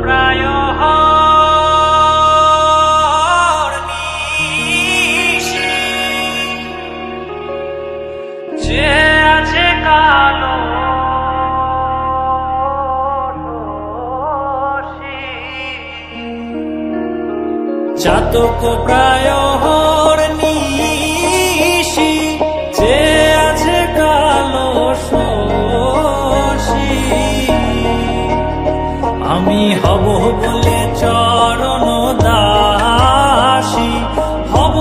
প্রায় যে আছে কালো চাতক প্রায় নিশি যে আছে কালো শশী আমি হব বলে চরণ দাসী হব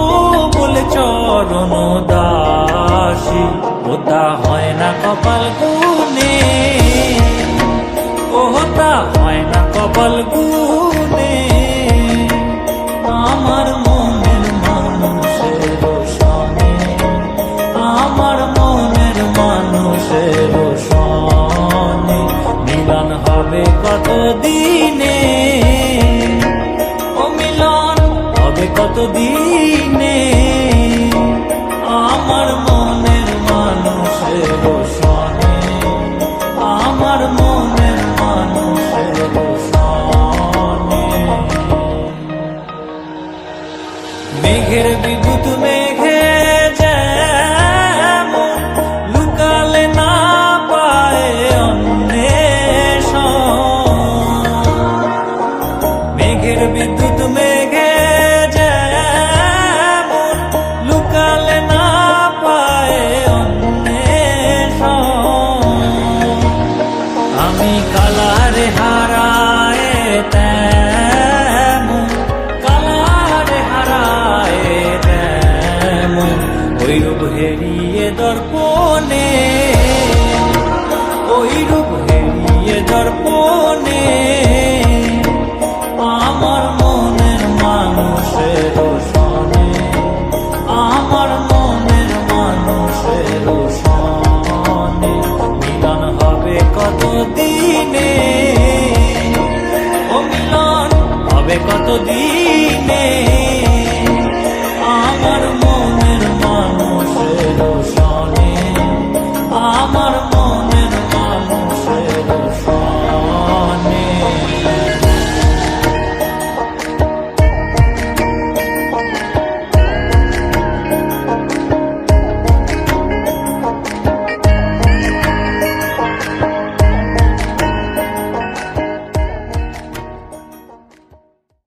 বলে চরণ দাসী ওটা হয় না কপাল গুনে ওটা হয় না কপাল গুনে আমার মনের মানুষের সনে আমার মনের মানুষের সনে মিলন হবে কত দিনে ও মিলন হবে কত দিনে আমার মনের মানুষের সনে আমার মনের মানুষের সনে মেঘের বিদ্যুৎ মেঘে যেমন লুকালে না পায় অন্বেষণ মেঘের বিদ্যুৎ মেঘে যেমন লুকালে না পায় অন্বেষণ আমি কালারে হারায় তেমন কালারে হারায় তেমন ওই রূপ হেরিয়ে দর্পণে ওই রূপ হেরিয়ে দর্পণে আমার মনের মানুষের সনে আমার মনের মানুষের সনে মিলন হবে কত দিনে ও মিলন হবে কত দিনে